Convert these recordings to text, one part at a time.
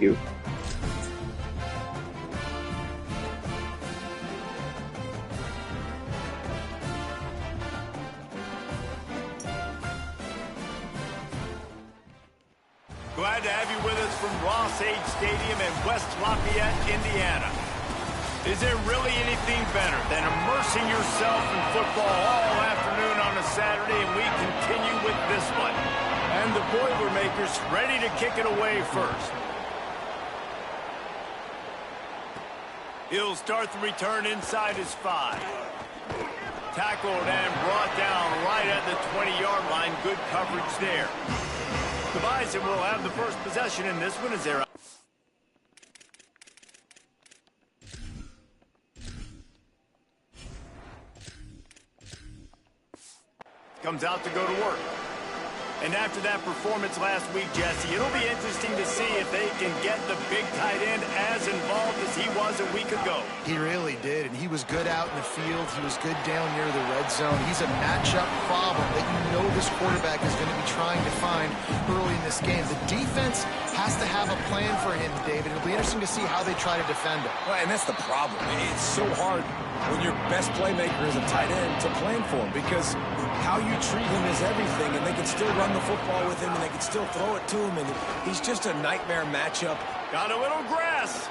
you. Glad to have you with us from Ross-Age Stadium in West Lafayette, Indiana. Is there really anything better than immersing yourself in football all afternoon on a Saturday? And we continue with this one. And the Boilermakers ready to kick it away first. He'll start the return inside his 5. Tackled and brought down right at the 20-yard line. Good coverage there. The Bison will have the first possession in this one as they're comes out to go to work. And after that performance last week, Jesse, it'll be interesting to see if they can get the big tight end as involved as he was a week ago. He really did, and he was good out in the field. He was good down near the red zone. He's a matchup problem that you know this quarterback is going to be trying to find early in this game. The defense has to have a plan for him, David. It'll be interesting to see how they try to defend him. Well, and that's the problem. It's so hard when your best playmaker is a tight end to plan for him, because how you treat him is everything, and they can still run the football with him, and they can still throw it to him, and he's just a nightmare matchup. Got a little grass.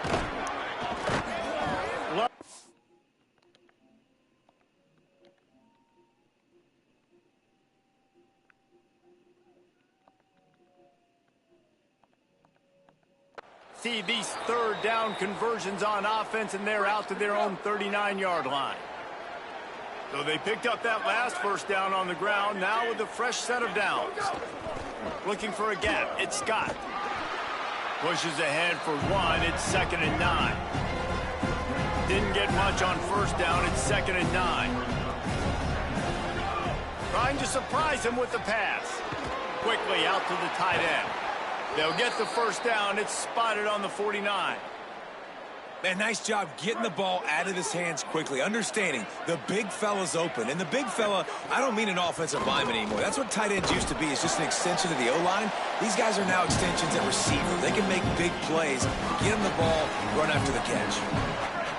See these third down conversions on offense, and they're out to their own 39-yard line. So they picked up that last first down on the ground, now with a fresh set of downs. Looking for a gap, it's Scott. Pushes ahead for 1, it's 2nd and 9. Didn't get much on first down, it's 2nd and 9. Trying to surprise him with the pass. Quickly out to the tight end. They'll get the first down, it's spotted on the 49. Man, nice job getting the ball out of his hands quickly, understanding the big fella's open. And the big fella, I don't mean an offensive lineman anymore. That's what tight ends used to be. It's just an extension of the O-line. These guys are now extensions at receiver. They can make big plays, get him the ball, run after the catch.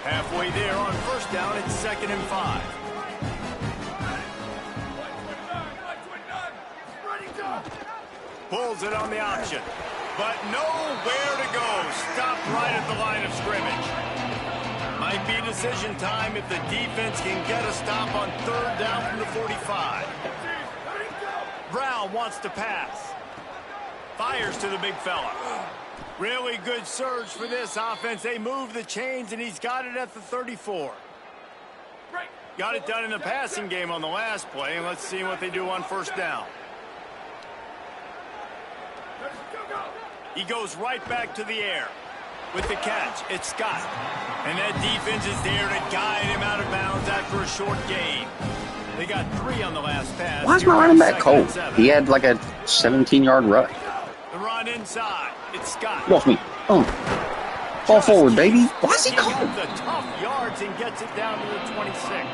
Halfway there on first down, it's 2nd and 5. Pulls it on the option. But nowhere to go. Stopped right at the line of scrimmage. Might be decision time if the defense can get a stop on third down from the 45. Brown wants to pass. Fires to the big fella. Really good surge for this offense. They move the chains, and he's got it at the 34. Got it done in the passing game on the last play, and let's see what they do on first down. He goes right back to the air. With the catch, it's Scott. And that defense is there to guide him out of bounds after a short gain. They got 3 on the last pass. Why is my running back cold? He had like a 17-yard rush. The run inside. It's Scott. Watch me. Fall forward, baby. Why is he cold? The tough yards and gets it down to the 26.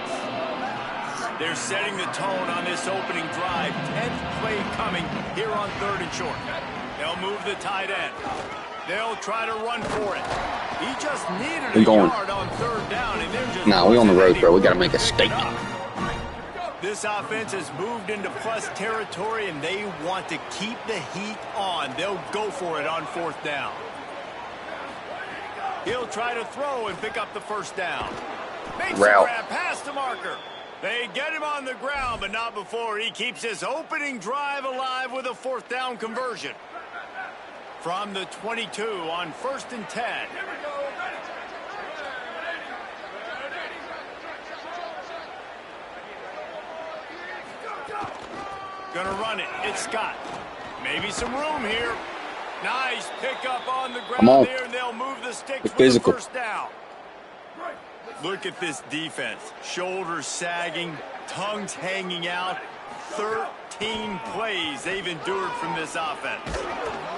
They're setting the tone on this opening drive. 10th play coming here on 3rd and short. They'll move the tight end. They'll try to run for it. He just needed a yard on third down, and they're just... Nah, we on the road, bro. We got to make a statement. This offense has moved into plus territory, and they want to keep the heat on. They'll go for it on 4th down. He'll try to throw and pick up the first down. Makes a grab past the marker. They get him on the ground, but not before he keeps his opening drive alive with a 4th down conversion. From the 22 on 1st and 10. Gonna run it. It's Scott. Maybe some room here. Nice pickup on the ground there, and they'll move the sticks with the first down. Look at this defense. Shoulders sagging, tongues hanging out. 13 plays they've endured from this offense.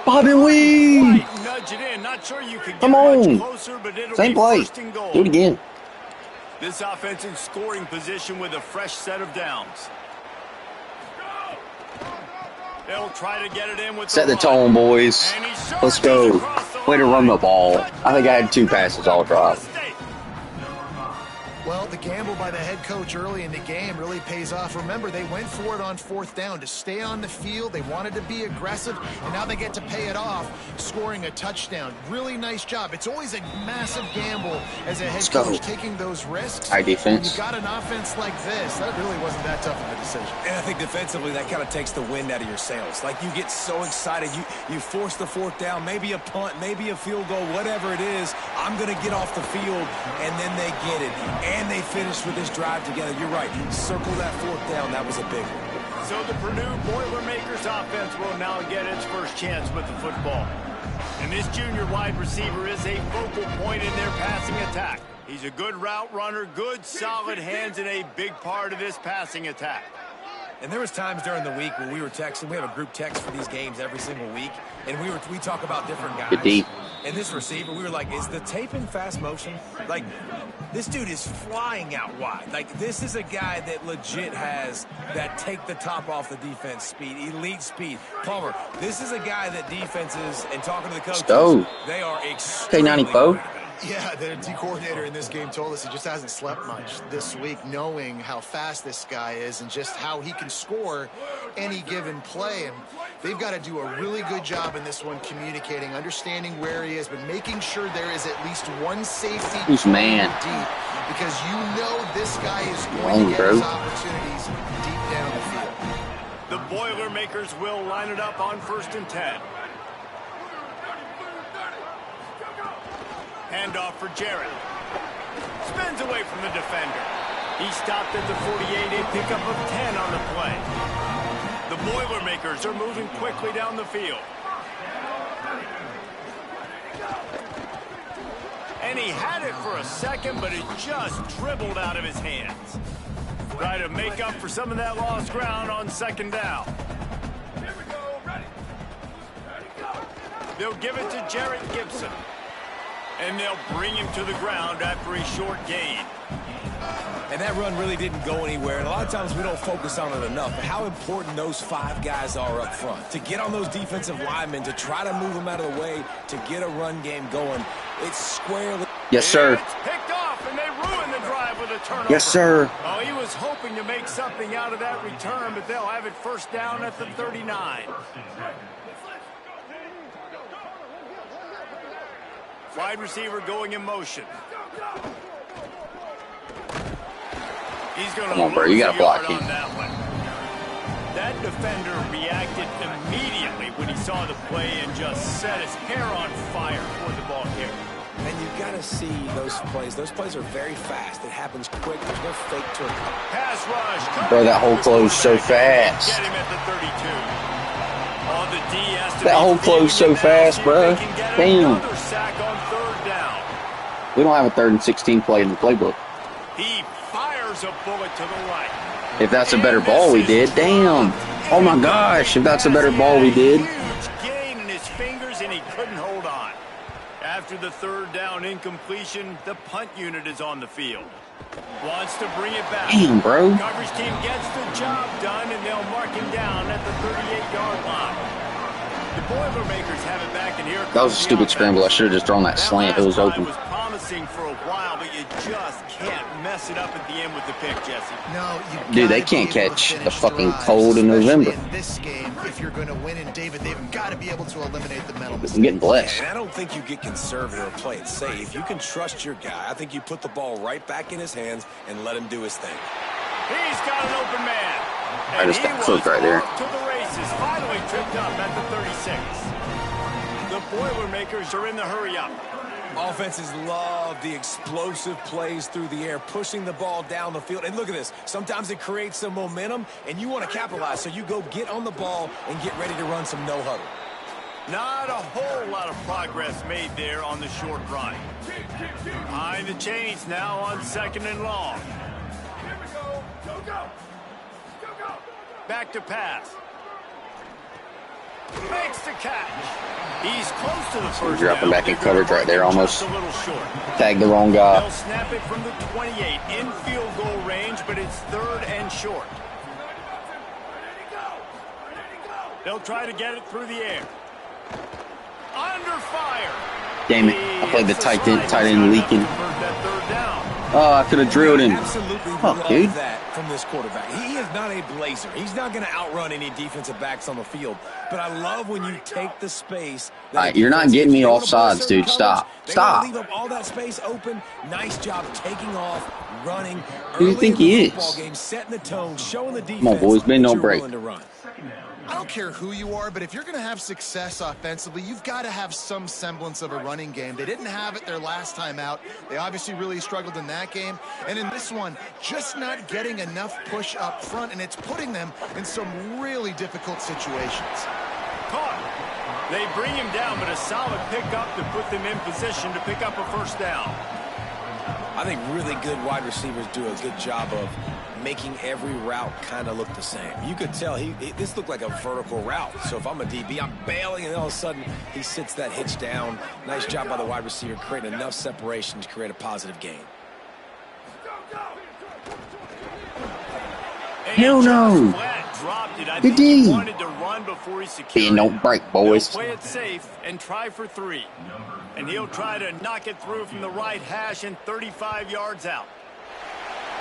Bobby Wee! Nudge it in. Not sure you could get much closer, but it'll be first and goal. Do it again. This offense in scoring position with a fresh set of downs. They'll try to get it in with Set the tone, boys. Let's go. Across the Way to run the ball. I think I had 2 passes all drop. Well, the gamble by the head coach early in the game really pays off. Remember, they went for it on 4th down to stay on the field. They wanted to be aggressive, and now they get to pay it off, scoring a touchdown. Really nice job. It's always a massive gamble as a head coach taking those risks. High defense. When you got an offense like this, that really wasn't that tough of a decision. And I think defensively, that kind of takes the wind out of your sails. Like, you get so excited. You force the 4th down, maybe a punt, maybe a field goal, whatever it is. I'm going to get off the field, and then they get it. And they finished with this drive together. You're right. Circle that 4th down. That was a big one. So the Purdue Boilermakers offense will now get its first chance with the football. And this junior wide receiver is a focal point in their passing attack. He's a good route runner, good solid hands, and a big part of this passing attack. And there was times during the week when we were texting. We have a group text for these games every single week, and we talk about different guys. Good deep. And this receiver, we were like, is the tape in fast motion? Like, this dude is flying out wide. Like, this is a guy that legit has that take the top off the defense speed, elite speed. Palmer, this is a guy that defenses, and talking to the coaches, they are extremely good. Yeah, the D coordinator in this game told us he just hasn't slept much this week, knowing how fast this guy is and just how he can score any given play. And they've got to do a really good job in this one communicating, understanding where he is, but making sure there is at least one safety deep, because you know this guy is going to get his opportunities deep down the field. The Boilermakers will line it up on 1st and 10. Handoff for Jarrett. Spins away from the defender. He stopped at the 48, a pickup of 10 on the play. The Boilermakers are moving quickly down the field. And he had it for a second, but it just dribbled out of his hands. Try to make up for some of that lost ground on 2nd down. They'll give it to Jarrett Gibson. And they'll bring him to the ground after a short gain. And that run really didn't go anywhere. And a lot of times we don't focus on it enough. But how important those 5 guys are up front. To get on those defensive linemen, to try to move them out of the way, to get a run game going. It's squarely. Yes, sir. It's picked off, and they ruin the drive with a turnover. Yes, sir. Oh, he was hoping to make something out of that return, but they'll have it 1st down at the 39. Wide receiver going in motion. He's going to Come on, bro. You got to block him. That defender reacted immediately when he saw the play and just set his hair on fire for the ball carrier. And you got to see those plays. Those plays are very fast. It happens quick. There's no fake to it. Pass rush. Bro, that hole closed so fast. Get him at the 32. That hole closed so fast, bro. Damn. We don't have a 3rd and 16 play in the playbook. He fires a bullet to the right. If that's a better ball we did, damn. Oh my gosh, if that's a better ball we did. Huge gain in his fingers, and he couldn't hold on. After the 3rd down incompletion, the punt unit is on the field. Wants to bring it back. Damn, bro. Coverage team gets the job done, and they'll mark him down at the 38-yard line. The Boilermakers have it back, and here that was a stupid scramble. I should have just thrown that slant. It was open. Was promising for a while, but you just can't mess it up at the end with the pick, Jesse. No, dude, they can't catch the fucking cold in November. In this game, if you're going to win in David, they've got to be able to eliminate the mental mistakes. I'm getting blessed. And I don't think you get conservative or play it safe. You can trust your guy. I think you put the ball right back in his hands and let him do his thing. He's got an open man. I just got cooked right there. To the races, finally tripped up at the 36. The Boilermakers are in the hurry-up. Offenses love the explosive plays through the air, pushing the ball down the field. And look at this. Sometimes it creates some momentum, and you want to capitalize. So you go get on the ball and get ready to run some no-huddle. Not a whole lot of progress made there on the short run. Behind the chains now on 2nd and long. Here we go. Go. Back to pass. Makes the catch. He's close to the first dropping back in coverage right there almost. A little short. Tagged the wrong guy. They'll snap it from the 28 in field goal range, but it's 3rd and short. They'll try to get it through the air. Under fire. Damn it. I played the tight end leaking. Oh, I could have drilled him. Absolutely love dude. that from this quarterback. He is not a blazer. He's not going to outrun any defensive backs on the field. But I love when you take the space. All right, you're not getting me off sides, dude. Stop. Stop. Leave up all that space open. Nice job taking off, running. Who do you think he is? Game, setting the tone, showing the defense. Come on, boys. Bend, no break. I don't care who you are, but if you're going to have success offensively, you've got to have some semblance of a running game. They didn't have it their last time out. They obviously really struggled in that game. And in this one, just not getting enough push up front, and it's putting them in some really difficult situations. Caught. They bring him down, but a solid pickup to put them in position to pick up a first down. I think really good wide receivers do a good job of making every route kind of look the same. You could tell this looked like a vertical route. So if I'm a DB, I'm bailing, and all of a sudden he sits that hitch down. Nice job by the wide receiver, creating enough separation to create a positive gain. Hell no. Good D. Bend, no break, boys. He'll play it safe and try for 3. And he'll try to knock it through from the right hash and 35 yards out.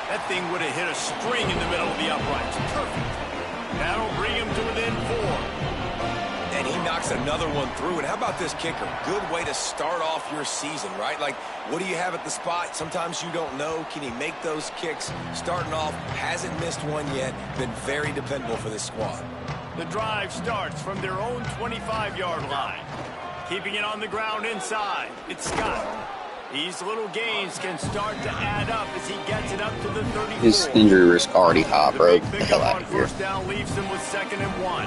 That thing would have hit a string in the middle of the uprights. Perfect. That'll bring him to within 4. And he knocks another one through. And how about this kicker? Good way to start off your season, right? Like, what do you have at the spot? Sometimes you don't know. Can he make those kicks? Starting off, hasn't missed one yet. Been very dependable for this squad. The drive starts from their own 25-yard line. Keeping it on the ground inside. It's Scott. These little gains can start to add up as he gets it up to the 34. His injury risk already high, bro. Get the hell out of here. First down leaves him with 2nd and 1.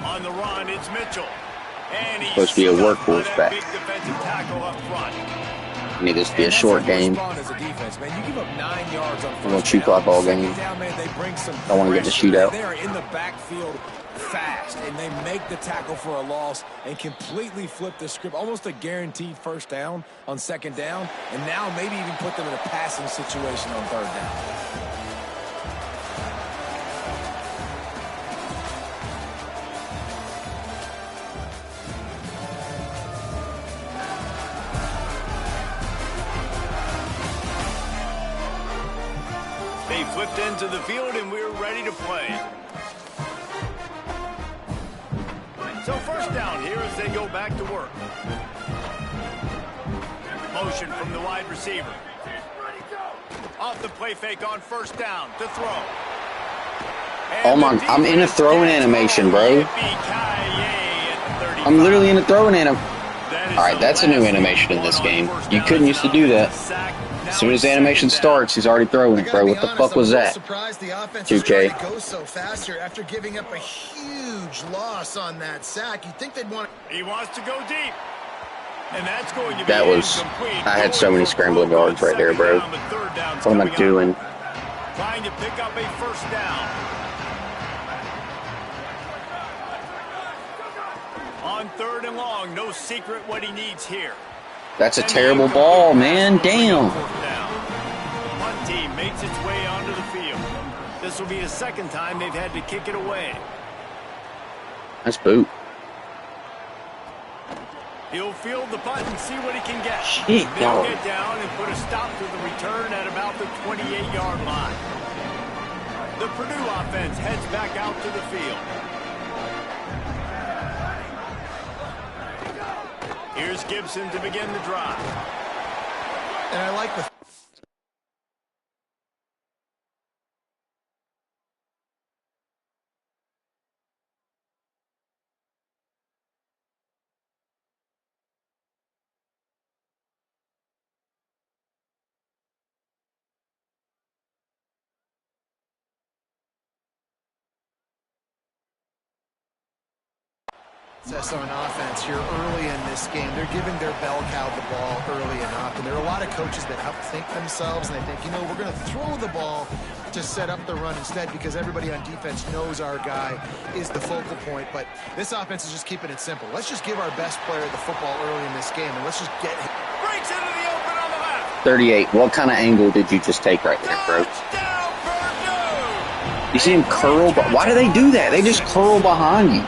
On the run, it's Mitchell. And he's supposed to be a workhorse back. big defensive tackle up front. Need this to be a short game. As a defense, man. You give up 9 yards on I'm going to shoot ball game. I want to get in the shootout. They are in the backfield fast, and they make the tackle for a loss and completely flip the script. Almost a guaranteed first down on 2nd down, and now maybe even put them in a passing situation on 3rd down. They flipped into the field, and we're ready to play. So first down here as they go back to work. Motion from the wide receiver. Off the play fake on first down to throw. Oh my, I'm in a throwing animation, bro. I'm literally in a throwing animation. Alright, that's a new animation in this game. You couldn't used to do that. As soon as the animation starts, he's already throwing, bro. What the fuck was that? 2K. Go so fast here after giving up a huge loss on that sack. You think they'd want He wants to go deep. And that's going to be that was, I had so many scrambling yards right there, bro. What am I doing? Trying to pick up a first down. On 3rd and long, no secret what he needs here. That's a terrible ball, man. Damn. Punt team makes its way onto the field. This will be the 2nd time they've had to kick it away. That's boot. He'll field the punt and see what he can get. Shit, They'll dog. get down and put a stop to the return at about the 28-yard line. The Purdue offense heads back out to the field. Here's Gibson to begin the drive. And I like the on offense here early in this game. They're giving their bell cow the ball early enough, and there are a lot of coaches that outthink themselves, and they think, you know, we're going to throw the ball to set up the run instead because everybody on defense knows our guy is the focal point. But this offense is just keeping it simple. Let's just give our best player the football early in this game, and let's just get him. Breaks into the open on the left. 38. What kind of angle did you just take right there, bro? Touchdown, Purdue. You see him curl? But why do they do that? They just curl behind you.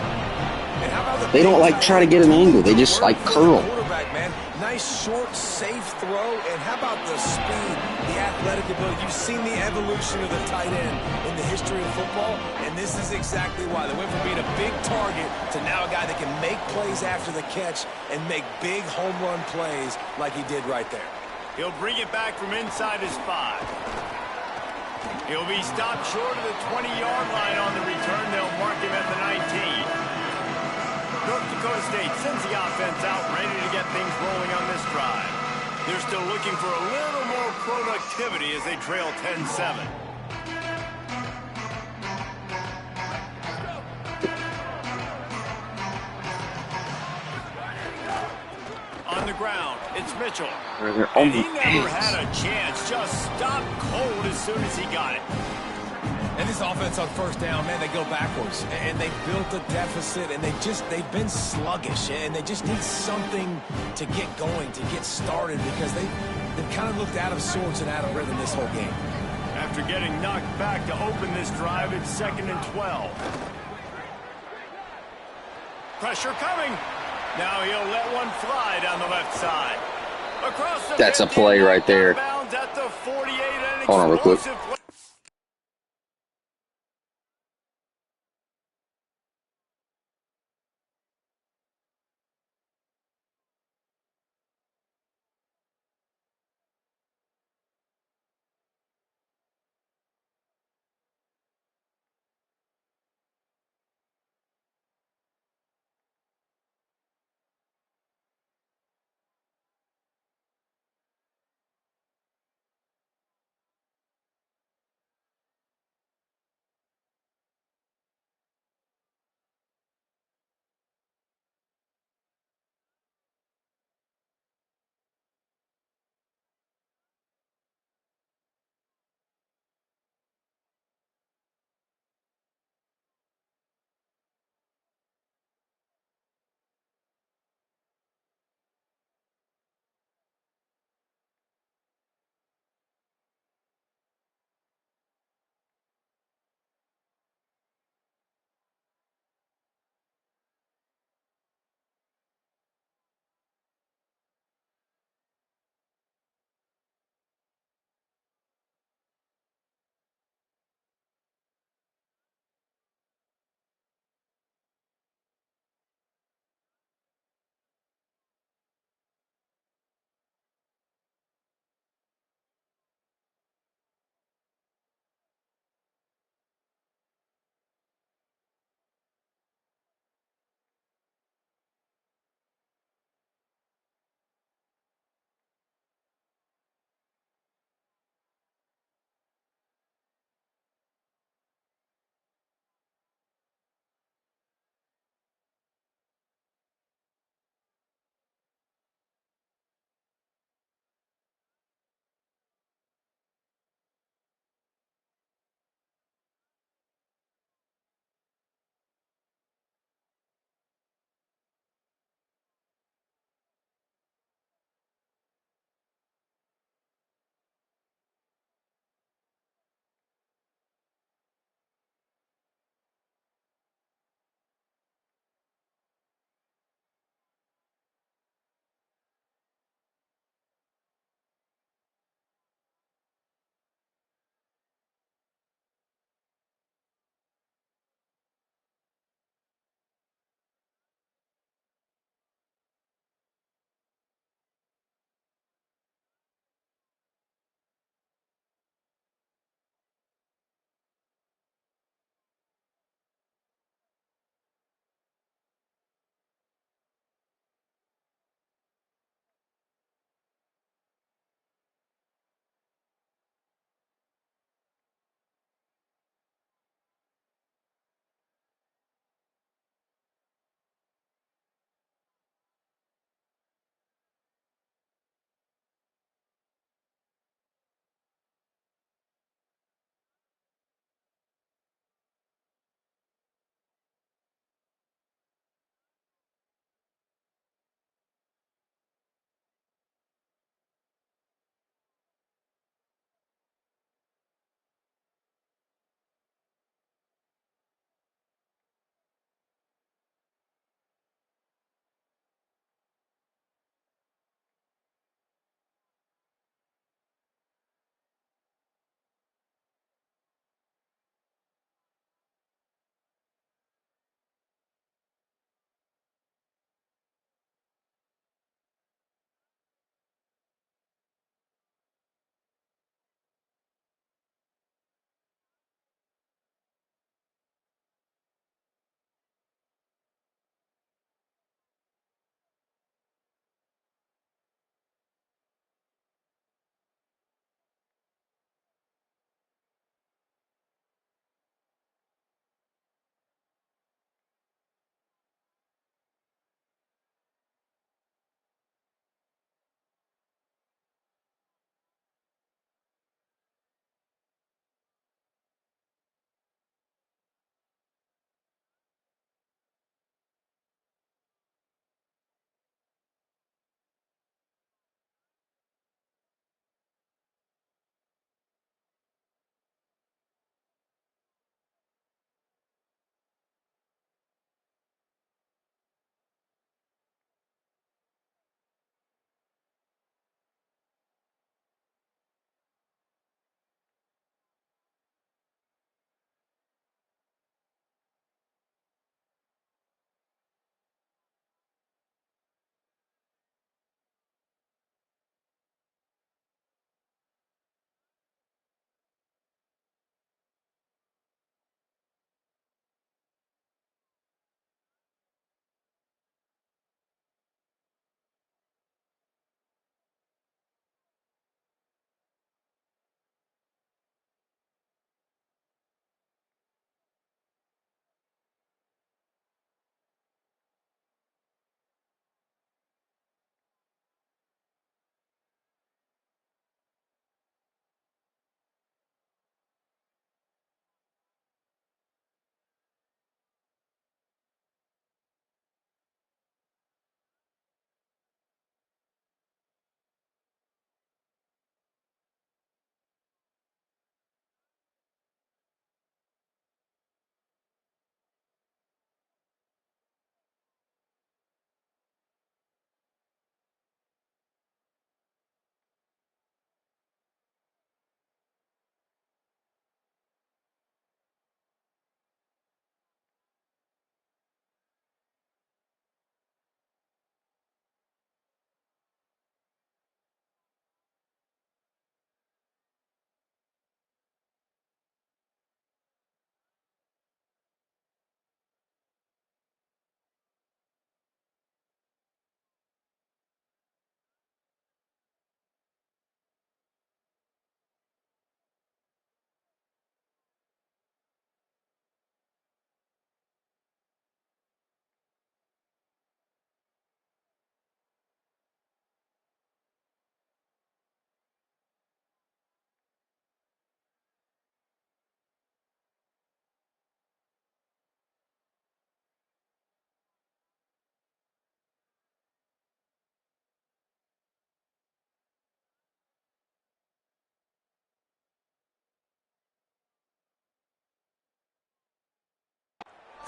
They don't, like, try to get an angle. They just, like, curl. Quarterback, man. nice, short, safe throw. And how about the speed, the athletic ability? You've seen the evolution of the tight end in the history of football, and this is exactly why. They went from being a big target to now a guy that can make plays after the catch and make big home run plays like he did right there. He'll bring it back from inside his 5. He'll be stopped short of the 20-yard line on the return. They'll mark him at the 19. North Dakota State sends the offense out, ready to get things rolling on this drive. They're still looking for a little more productivity as they trail 10-7. On the ground, it's Mitchell. And he never had a chance. Just stopped cold as soon as he got it. And this offense on first down, man, they go backwards. And they built a deficit, and they've been sluggish. And they just need something to get going, to get started, because they've kind of looked out of sorts and out of rhythm this whole game. After getting knocked back to open this drive, it's 2nd and 12. Pressure coming. Now he'll let one fly down the left side. Across the That's a play right there. At the 48, Hold on real quick.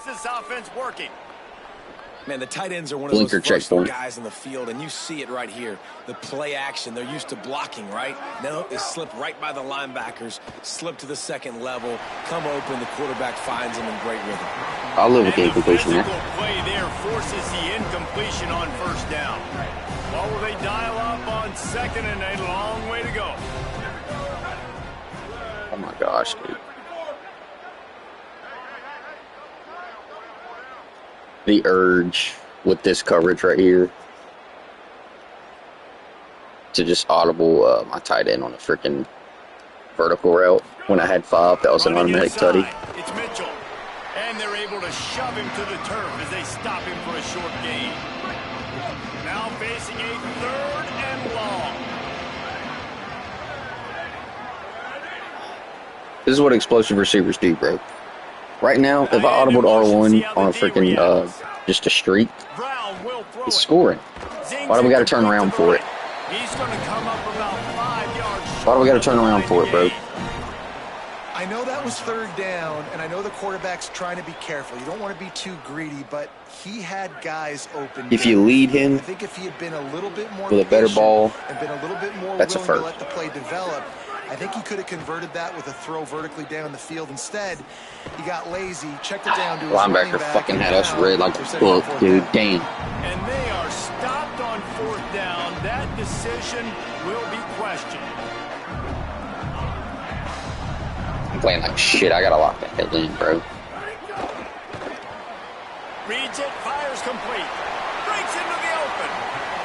This offense working. Man, the tight ends are one of those Blinker first checkpoint. guys in the field, and you see it right here. The play action, they're used to blocking, right? Now they slip right by the linebackers, slip to the second level, come open, the quarterback finds them in great rhythm. I'll live with the incompletion there. The play there forces the incompletion on first down. Well, will they dial up on second and a long way to go? Oh my gosh, dude. The urge with this coverage right here to just audible my tight end on a freaking vertical route when I had 5. That was an automatic tutty. It's Mitchell, and they're able to shove him to the turf as they stop him for a short gain. Now facing a 3rd and long. This is what explosive receivers do, bro. Right now, if I audibled R1 on a freaking, just a streak, it's scoring. Why do we got to turn around for it? He's going to come up about 5 yards. Why do we got to turn around for it, bro? I know that was 3rd down, and I know the quarterback's trying to be careful. You don't want to be too greedy, but he had guys open. If you lead him I think if he had been a little bit more with a better ball, and been a little bit more that's a willing to first. let the play develop, I think he could have converted that with a throw vertically down the field. Instead, he got lazy, checked it down to his running linebacker back, fucking had us and red like a book, dude. Damn. And they are stopped on 4th down. That decision will be questioned. I'm playing like shit. I gotta lock that hell in, bro. Reads it, fires complete. Breaks into the open.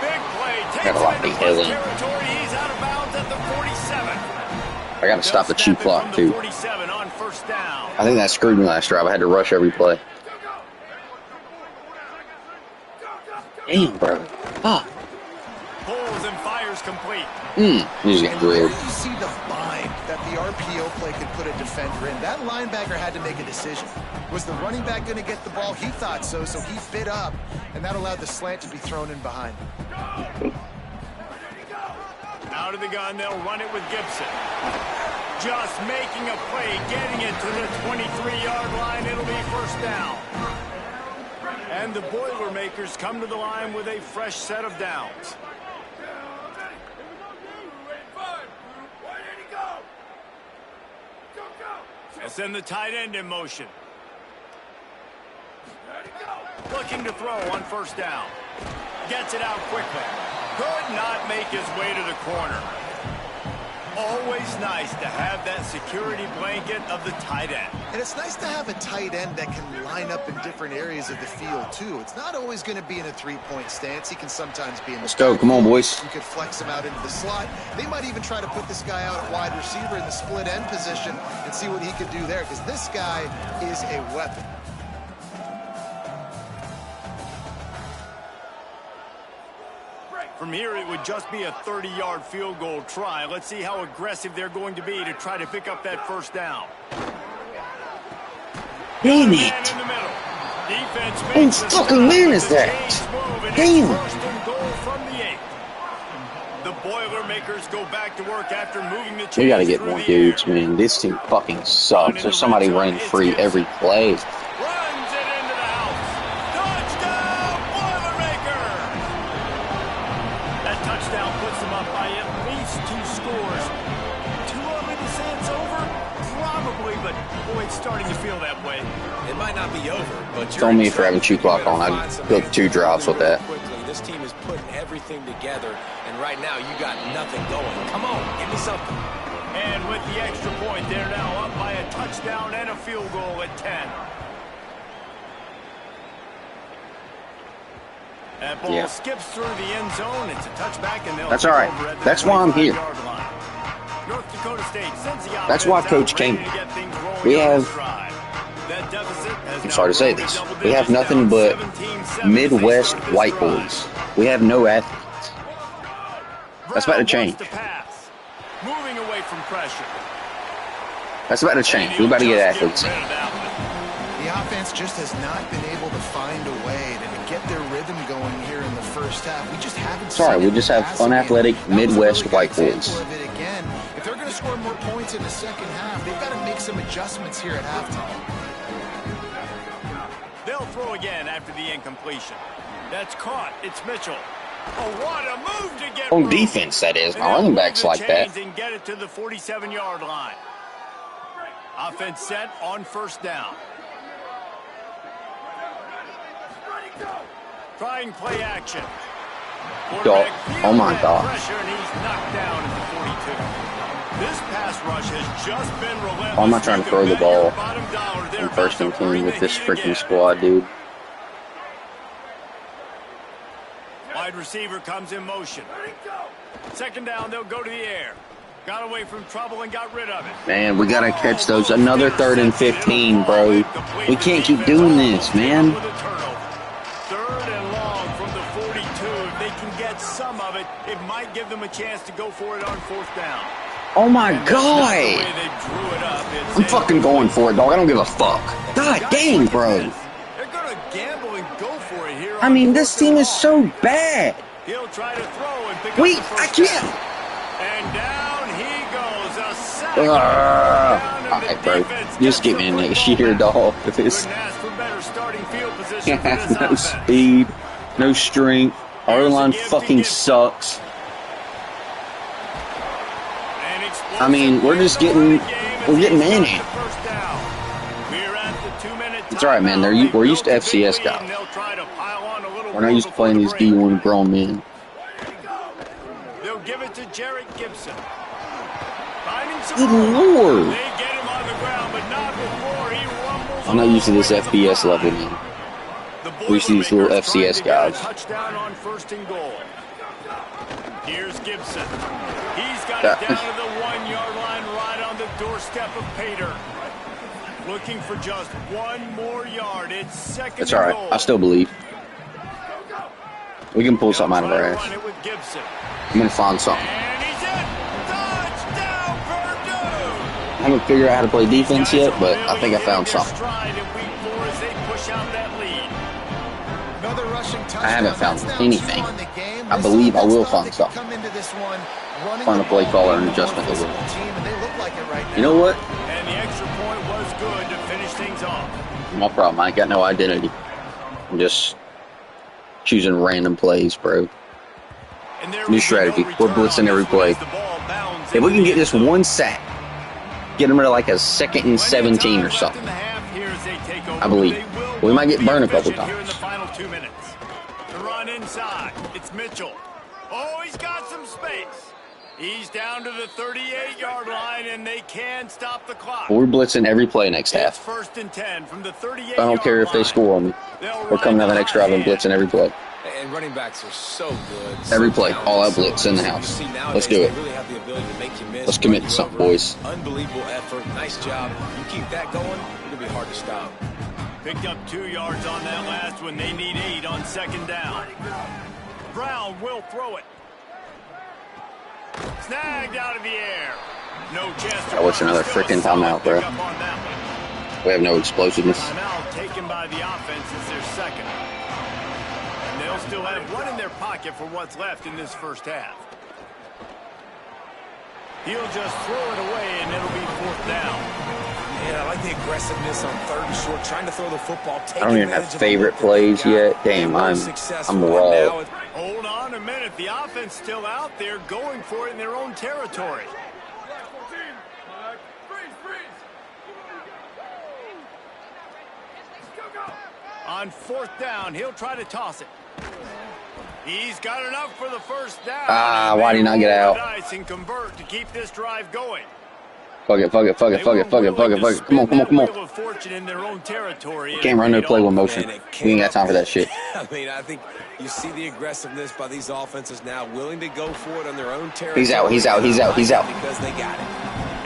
Big play. Takes Gotta lock him the into hell close in. territory. He's out of bounds at the 47. I gotta stop the cheap clock, too. 47 on 1st down. I think that screwed me last drive. I had to rush every play. Damn, bro. Fuck. Pulls and fires complete. He's getting grilled. You see the bind that the RPO play could put a defender in. That linebacker had to make a decision. Was the running back going to get the ball? He thought so, so he bit up, and that allowed the slant to be thrown in behind. Out of the gun, they'll run it with Gibson. Just making a play, getting it to the 23-yard line. It'll be 1st down. And the Boilermakers come to the line with a fresh set of downs. And send the tight end in motion. Looking to throw on 1st down. Gets it out quickly. Could not make his way to the corner. Always nice to have that security blanket of the tight end. And it's nice to have a tight end that can line up in different areas of the field, too. It's not always going to be in a 3-point stance. He can sometimes be in the Let's go. Come on, boys. You could flex him out into the slot. They might even try to put this guy out at wide receiver in the split end position and see what he could do there, because this guy is a weapon. From here, it would just be a 30-yard field goal try. Let's see how aggressive they're going to be to try to pick up that 1st down. Damn Man it. in the middle. Defense Whose makes the fucking stop man with is the that? change move, and it's Damn. 1st and goal from the 8. The Boilermakers go back to work after moving the chains. We gotta get through more the dudes, air. man. This team fucking sucks. There's somebody running free every play. Runs it into the house. Touchdown, Boilermaker! That touchdown puts them up by at least 2 scores. Too early to say it's over? Probably, but boy, it's starting to feel that way. It might not be over, but you're Tell me in if you're having trouble. 2 clock You better on. find I'd some build answers 2 drops with that. quickly. This team is putting everything together, and right now you got nothing going. Come on, give me something. And with the extra point, they're now up by a touchdown and a field goal at 10. That ball skips through the end zone. It's a touchback, and they'll That's all right. over at the That's why I'm here. 25-yard line. North Dakota State sends the That's why offense Coach out, ready came. to get things rolling We on have- this drive. That deficit has I'm now sorry to say grown this. double We have digits, nothing down but 17-7 Midwest to start this white drive. boys. We have no athletes. That's about to Brown change. wants to pass. Moving away from pressure. That's about to change. We're about to get athletes. Rid of that one. The offense just has not been able to find a way to get their rhythm going here in the first half. We just haven't Sorry, seen we just have passing unathletic game. That was a Midwest really good white example boys. of it again. If they're going to score more points in the second half, they've got to make some adjustments here at halftime. They'll throw again after the incompletion. That's caught. It's Mitchell. Oh, what a move to get On defense, that is. My running backs like that. And get it to the 47-yard line. Offense set on first down. Trying play action. Oh my God. Pressure, and he's knocked down at the 42. This pass rush has just been relentless. Why am I trying to throw the ball on first and 10 with this freaking squad, dude? Wide receiver comes in motion. Second down, they'll go to the air. Got away from trouble and got rid of it. Man, we got to catch those. Another 3rd and 15, bro. We can't keep doing this, man. Third and long from the 42. If they can get some of it, it might give them a chance to go for it on fourth down. Oh, my God. I'm fucking going for it, dog. I don't give a fuck. God dang, bro. They're going to gamble and go for it here. I mean, this team is so bad. He'll try to throw and pick Wait, up the I first can't. down. And down he goes. A sack. All right, bro. Just get me in next year, dog. If it's no speed, no strength, our line fucking sucks. I mean, we're getting manhandled. It's all right, man. We're used to FCS guys. We're not used to playing these D1 grown men. They'll give it to Jarrett Gibson. Good Lord. They get him on the ground, but not before he rumbles. I'm not used to this FBS level, man. We see these little FCS guys. Touchdown on first and goal. Here's Gibson. He's got it down to the 1-yard line, right on the doorstep of Pater. Looking for just one more yard. It's second. That's all right. I still believe. We can pull something out of our ass. I'm going to find something. And he's in. Touchdown, Purdue. I haven't figured out how to play defense yet, but I think I found something. I haven't found anything. I believe I will find something. Find a play caller and adjustment that will. You know what? And the extra point was good to finish things off. No problem. I ain't got no identity. I'm just choosing random plays, bro. New strategy. We're blitzing every play. If we can get this one sack, get them to like a 2nd and 17 or something, I believe. We might get burned a couple times. The run inside. It's Mitchell. Oh, he's got some space. He's down to the 38-yard line, and they can stop the clock. We're blitzing every play next half. First and 10 from the 38-yard I don't care if they score on me. We're coming out the next drive and blitzing every play. And running backs are so good. Every play, all out blitz in the house. Let's do it. Let's commit to something, boys. Unbelievable effort. Nice job. You keep that going, it'll be hard to stop. Picked up 2 yards on that last one. They need 8 on second down. Brown will throw it. Snagged out of the air. No chance to what's another freaking timeout, bro? We have no explosiveness. Timeout taken by the offense as their second. And they'll still have one in their pocket for what's left in this first half. He'll just throw it away, and it'll be fourth down. Man, I like the aggressiveness on 3rd and short, trying to throw the football. I don't even have favorite plays yet. Damn, I'm raw. Hold on a minute. The offense still out there going for it in their own territory. On fourth down, he'll try to toss it. He's got enough for the first down. Why did he not get out? And convert to keep this drive going. Fuck it. Come on. Can't run no play with motion. We ain't got time for that shit. I mean, I think you see the aggressiveness by these offenses now, willing to go for it on their own territory. He's out. Because they got it.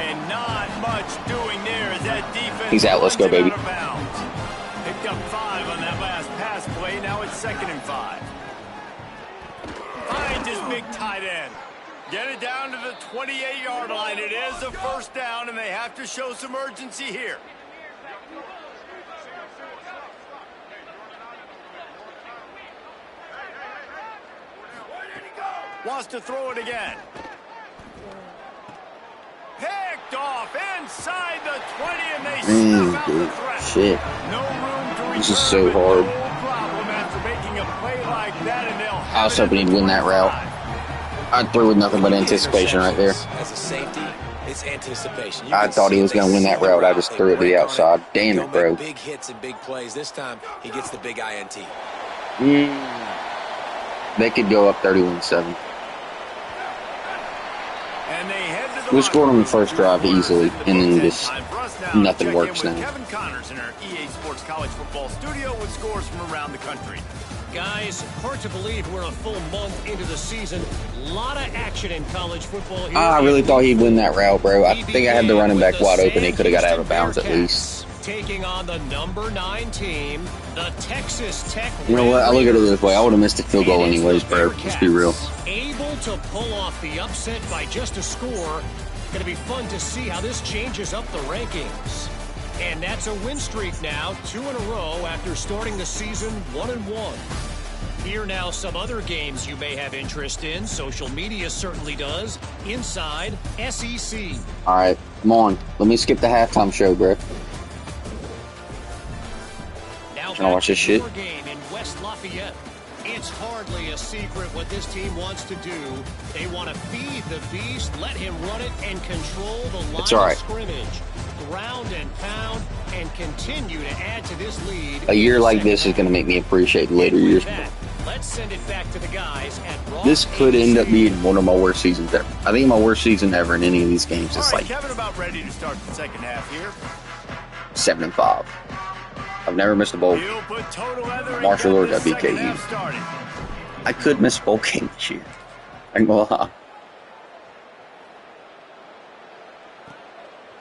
And not much doing there as that defense. He's out. Let's go, baby. Picked up 5 on that last pass play. Now it's 2nd and 5. Finds his big tight end. Get it down to the 28-yard line. It is a first down, and they have to show some urgency here. Wants to throw it again. Picked off inside the 20, and they snuff out the threat. Shit. No room to This is so hard. I was hoping he'd win that route. I threw with nothing but anticipation right there. As a safety, it's anticipation. I thought he was going to win that route. I just threw it to the outside. Damn it, bro. Big hits and big plays. This time, he gets the big INT. They could go up 31-7. We scored on the first drive easily, and then just nothing works now. Kevin Connors in our EA Sports College Football Studio with scores from around the country. Guys, hard to believe we're a full month into the season. A lot of action in college football here. I really thought he'd win that route, bro. I think I had the running back wide open. He could have got out of bounds at least. Taking on the number 9 team, the Texas Tech. You know what? I look at it this way. I would have missed the field goal anyways, bro. Let's be real. Able to pull off the upset by just a score. Going to be fun to see how this changes up the rankings. And that's a win streak now, 2 in a row after starting the season 1-1. Here now some other games you may have interest in. Social media certainly does. Inside SEC. All right, come on. Let me skip the halftime show, bro. Now Can I watch this shit? Game in West Lafayette. It's hardly a secret what this team wants to do. They want to feed the beast, let him run it, and control the line of scrimmage. Ground and pound, and continue to add to this lead. A year like this is going to make me appreciate later years. Let's send it back to the guys at this could end up being one of my worst seasons ever. I think my worst season ever in any of these games. It's like Kevin, about ready to start the second half here. 7-5. I've never missed a bowl. Marshall or WKU. I could miss a bowl game this year. I ain't gonna lie.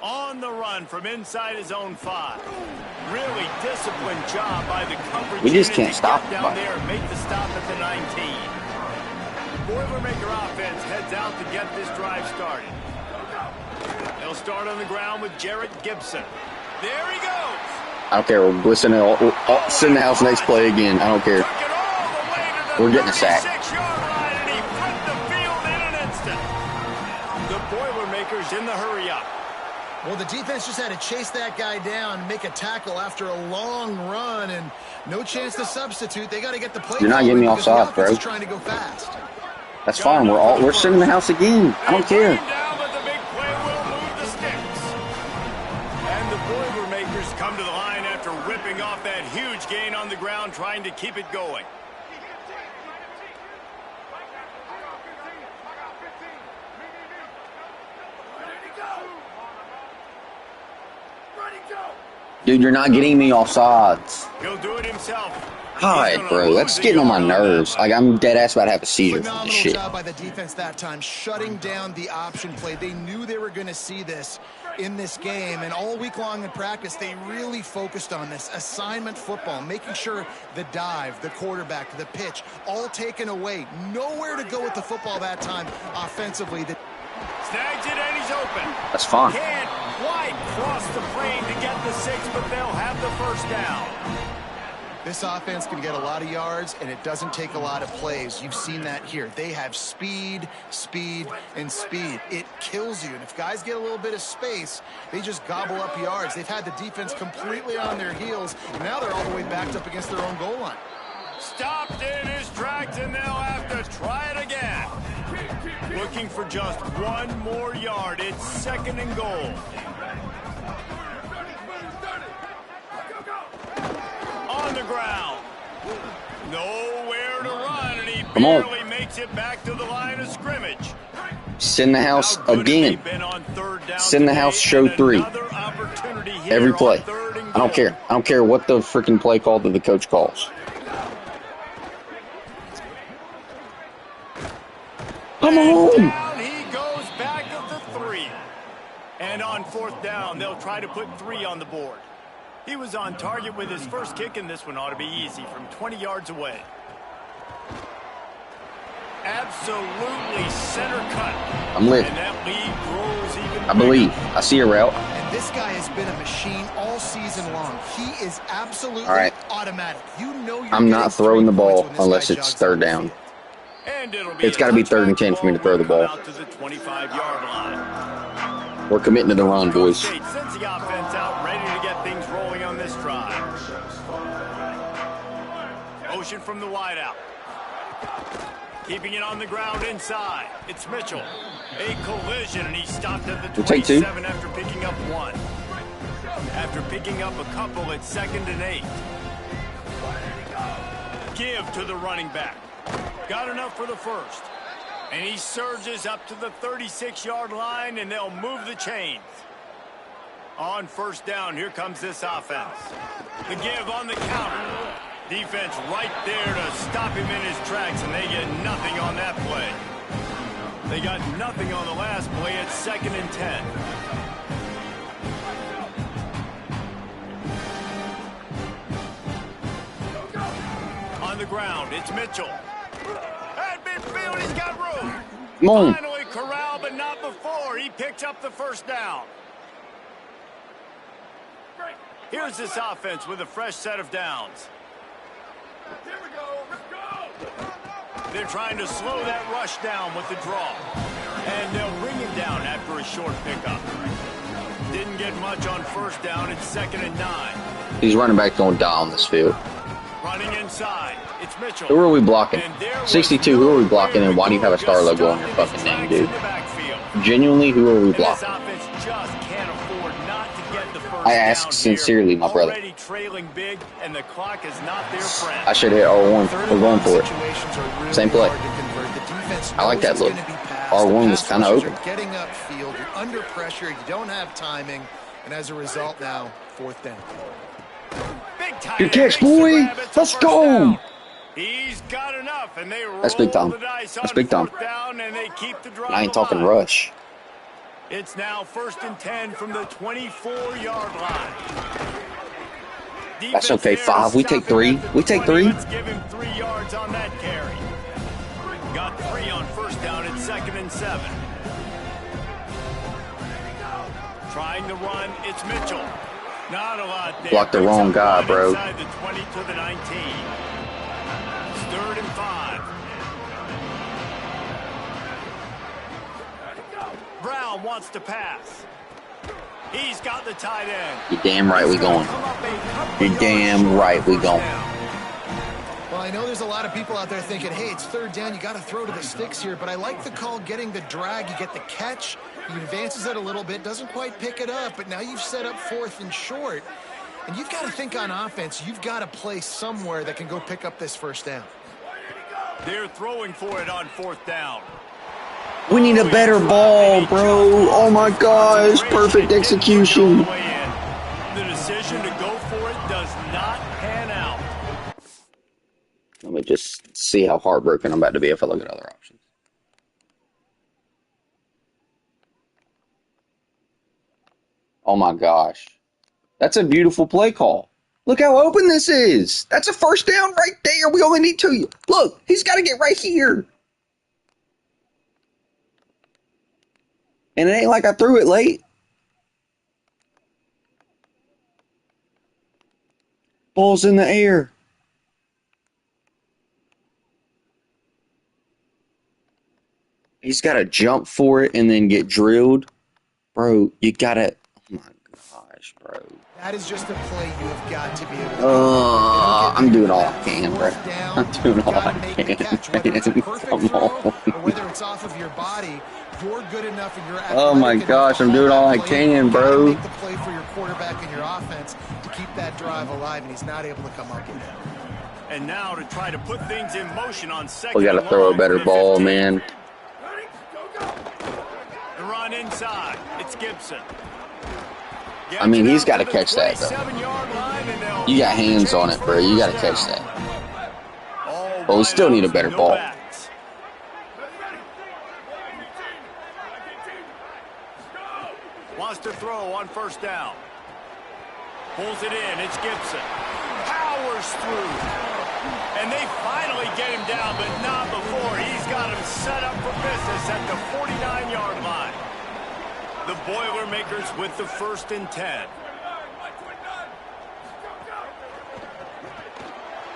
On the run from inside his own 5. Really disciplined job by the coverage. We just can't stop down there and make the stop at the 19. Boilermaker offense heads out to get this drive started. They'll start on the ground with Jarrett Gibson. There he goes. I don't care. We're blitzing it. Send the house next play again. I don't care. We're getting a sack. The Boilermakers in the hurry up. Well, the defense just had to chase that guy down, make a tackle after a long run, and no chance to substitute. They got to get the play. You're not getting me offside, bro. Trying to go fast. That's fine. We're sending the house again. I don't care. Come to the line after whipping off that huge gain on the ground, trying to keep it going. Dude, you're not getting me offsides. He'll do it himself. God, bro, that's getting on my nerves. Like, I'm dead ass about to have a seizure from this shit. Job by the defense that time, shutting down the option play. They knew they were going to see this in this game, and all week long in practice, they really focused on this assignment football, making sure the dive, the quarterback, the pitch, all taken away. Nowhere to go with the football that time offensively. Snags it, and he's open. That's fine. Can't quite cross the plane to get the 6, but they'll have the first down. This offense can get a lot of yards, and it doesn't take a lot of plays. You've seen that here. They have speed, speed, and speed. It kills you. And if guys get a little bit of space, they just gobble up yards. They've had the defense completely on their heels, and now they're all the way backed up against their own goal line. Stopped in his tracks, and they'll have to try it again. Looking for just one more yard. It's 2nd and goal. On the ground. Nowhere to run, and he barely makes it back to the line of scrimmage. Send the house again. Send the house show 3. Every play. I don't care. I don't care what the freaking play call that the coach calls. Come on. Down he goes back of the 3. And on 4th down, they'll try to put 3 on the board. He was on target with his first kick, and this one ought to be easy from 20 yards away. Absolutely center cut. I'm lit. And that lead grows even I believe. I see a route. And this guy has been a machine all season long. He is absolutely automatic. You know I'm not throwing the ball unless it's 3rd down. It's got to be 3rd and 10 for me to throw the ball. We're committing to the run, boys. Sends the offense out, ready to get things rolling on this drive. motion from the wideout. Keeping it on the ground inside. It's Mitchell. A collision, and he stopped at the 27 after picking up one. After picking up a couple at 2nd and 8. Give to the running back. Got enough for the first. And he surges up to the 36-yard line, and they'll move the chains. On 1st down, here comes this offense. The give on the counter. Defense right there to stop him in his tracks, and they get nothing on that play. They got nothing on the last play at 2nd and 10. On the ground, it's Mitchell. At midfield, he's got room. Finally corralled, but not before. He picks up the 1st down. Here's this offense with a fresh set of downs. Here we go. Let's go. They're trying to slow that rush down with the draw. And they'll bring him down after a short pickup. Didn't get much on 1st down. It's 2nd and 9. These running backs don't die on this field. Running inside. It's Mitchell. Who are we blocking? 62, who are we blocking, and why do you have a star logo on your fucking name, dude? Genuinely, who are we blocking? I ask sincerely, my brother. Big, and the clock is not their friend. I should hit R1. We're going for it. Same play. I like that look. R1 was kind of open. Getting upfield, you're under pressure, you don't have timing, and as a result now, 4th down. Good catch, boy. Let's go. He's got enough, and they roll That's big time. That's big time. Down, and they keep the drive I ain't talking alive. rush. It's now 1st and 10 from the 24-yard line. That's okay, 5. We take 3. We take 3. Let's give him 3 yards on that carry. Got 3 on 1st down at 2nd and 7. Trying to run, it's Mitchell. Not a lot there. Blocked the wrong guy, bro. Inside the 20 to the 19. It's 3rd and 5. Brown wants to pass. He's got the tight end. You're damn right we going. You're damn right we going. Well, I know there's a lot of people out there thinking, hey, it's 3rd down, you got to throw to the sticks here, but I like the call getting the drag. You get the catch, he advances it a little bit, doesn't quite pick it up, but now you've set up 4th and short. And you've got to think on offense, you've got to play somewhere that can go pick up this 1st down. They're throwing for it on 4th down. We need a better ball, bro. Oh my gosh, perfect execution. The decision to go for it does not pan out. Let me just see how heartbroken I'm about to be if I look at other options. Oh my gosh. That's a beautiful play call. Look how open this is. That's a 1st down right there. We only need 2. Look, he's got to get right here. And it ain't like I threw it late. Ball's in the air. He's got to jump for it and then get drilled. Bro, you got to... Oh my gosh, bro. That is just a play you have got to be able to I'm doing all I can, bro. I'm doing all I can. Come on. Whether it's off of your body, you're good enough and you're oh my gosh, I'm doing all I can, bro. Make the play for your quarterback and your offense to keep that drive alive, and he's not able to come up with it. And now to try to put things in motion on 2nd. We got to throw a better ball, man. The run inside. It's Gibson. I mean, he's got to catch that, though. You got hands on it, bro. You got to catch that. But we still need a better ball. Wants to throw on 1st down. Pulls it in. It's Gibson. Powers through. And they finally get him down, but not before. He's got him set up for business at the 49-yard line. The Boilermakers with the 1st and 10.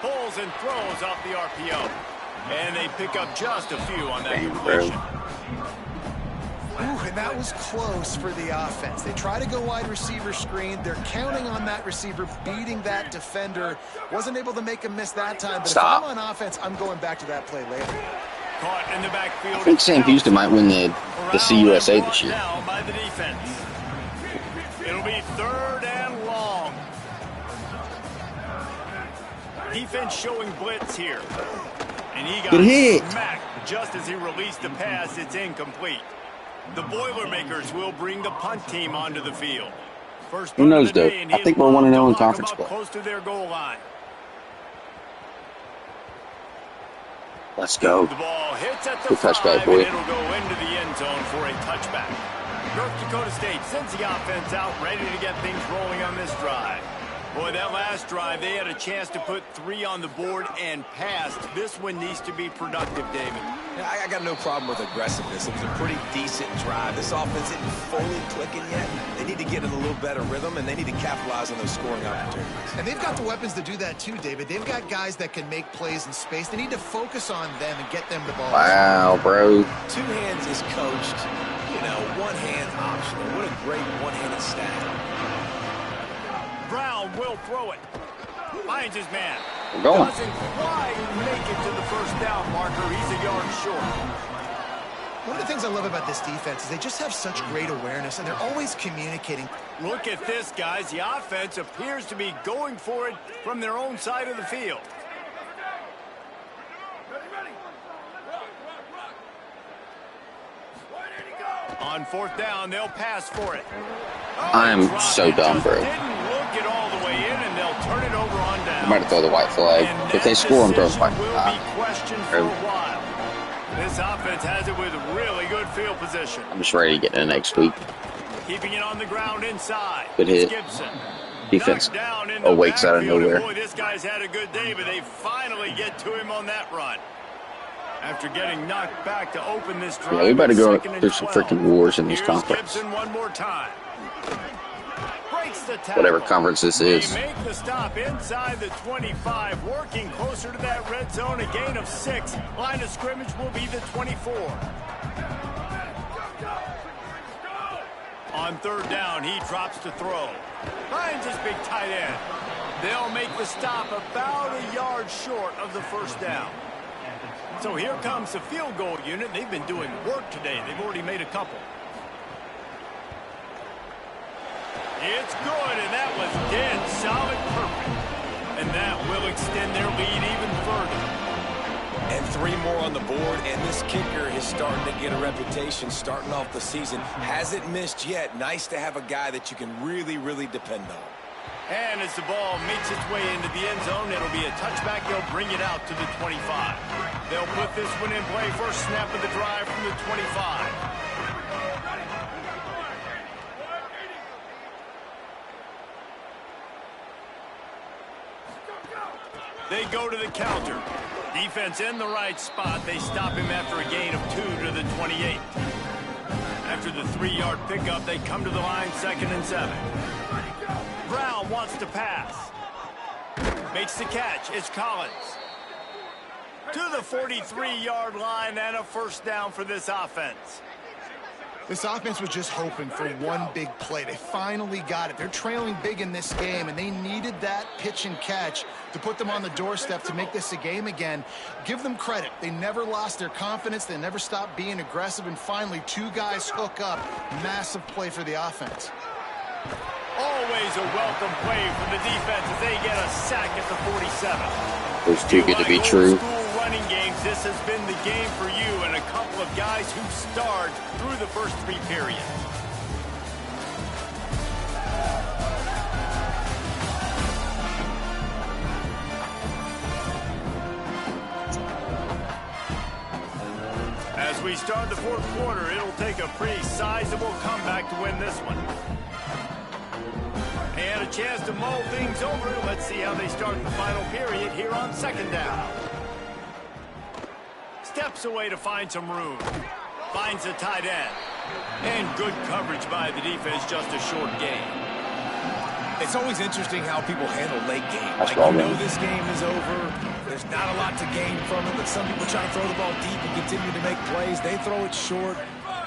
Pulls and throws off the RPO. And they pick up just a few on that completion. And that was close for the offense. They try to go wide receiver screen. They're counting on that receiver beating that defender. Wasn't able to make him miss that time. But Stop. if I'm on offense, I'm going back to that play later. Caught in the backfield. I think Sam Houston might win the CUSA this year. Down by the defense. It'll be 3rd and long. Defense showing blitz here. And he got smacked just as he released the pass. It's incomplete. The Boilermakers will bring the punt team onto the field. First Who knows, though? I think we're 1-0 in conference play. Close to their goal line. Let's go. The ball hits at the 5, touchback, boy. and it'll go into the end zone for a touchback. North Dakota State sends the offense out, ready to get things rolling on this drive. Boy, that last drive, they had a chance to put 3 on the board and passed. This one needs to be productive, David. Yeah, I got no problem with aggressiveness. It was a pretty decent drive. This offense isn't fully clicking yet. They need to get in a little better rhythm, and they need to capitalize on those scoring opportunities. And they've got the weapons to do that too, David. They've got guys that can make plays in space. They need to focus on them and get them the ball. Wow, bro. 2 hands is coached. You know, 1 hand optional. What a great one-handed stat. Brown will throw it. Finds his man. We're going. Doesn't quite make it to the first down marker. He's a yard short. One of the things I love about this defense is they just have such great awareness, and they're always communicating. Look at this, guys. The offense appears to be going for it from their own side of the field. On 4th down, they'll pass for it. I'm so dumb, bro. Didn't look it all the way in, and they'll turn it over on down. I'm about to throw the white flag. If they score, I'm throwing the white will be questioned for a while. This offense has it with really good field position. I'm just ready to get in the next week. Keeping it on the ground inside. Good hit. Gibson. Defense awakes out of nowhere. Boy, this guy's had a good day, but they finally get to him on that run. After getting knocked back to open this drive. Yeah, we better go through some freaking wars in this conference. Gibson one more time. Breaks the tackle. Whatever conference this is. They make the stop inside the 25, working closer to that red zone. A gain of 6. Line of scrimmage will be the 24. On 3rd down, he drops to throw. Finds his big tight end. They'll make the stop about a yard short of the first down. So here comes the field goal unit. They've been doing work today. They've already made a couple. It's good, and that was dead solid perfect. And that will extend their lead even further. And 3 more on the board, and this kicker is starting to get a reputation starting off the season. Hasn't missed yet. Nice to have a guy that you can really, really depend on. And as the ball makes its way into the end zone, it'll be a touchback. They'll bring it out to the 25. They'll put this one in play. First snap of the drive from the 25. They go to the counter. Defense in the right spot. They stop him after a gain of 2 to the 28. After the 3-yard pickup, they come to the line 2nd and 7. Brown wants to pass. Makes the catch. It's Collins. To the 43-yard line and a first down for this offense. This offense was just hoping for one big play. They finally got it. They're trailing big in this game, and they needed that pitch and catch to put them on the doorstep to make this a game again. Give them credit. They never lost their confidence. They never stopped being aggressive, and finally 2 guys hook up. Massive play for the offense. Always a welcome play from the defense as they get a sack at the 47. Those two get to be true. Running games, this has been the game for you and a couple of guys who starred through the first 3 periods. As we start the 4th quarter, it'll take a pretty sizable comeback to win this one. And a chance to mull things over. Let's see how they start the final period here on 2nd down. Steps away to find some room. Finds a tight end. And good coverage by the defense, just a short gain. It's always interesting how people handle late game. That's like, you know this game is over. There's not a lot to gain from it, but some people try to throw the ball deep and continue to make plays. They throw it short.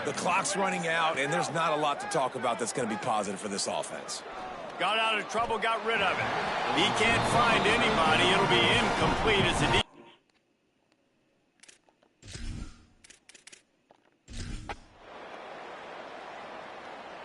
The clock's running out, and there's not a lot to talk about that's going to be positive for this offense. Got out of trouble, got rid of it. He can't find anybody. It'll be incomplete as the